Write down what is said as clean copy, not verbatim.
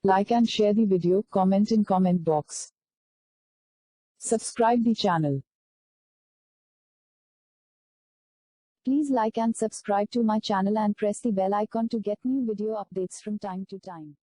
Like and share the video, comment in comment box. Subscribe the channel. Please like and subscribe to my channel and press the bell icon to get new video updates from time to time.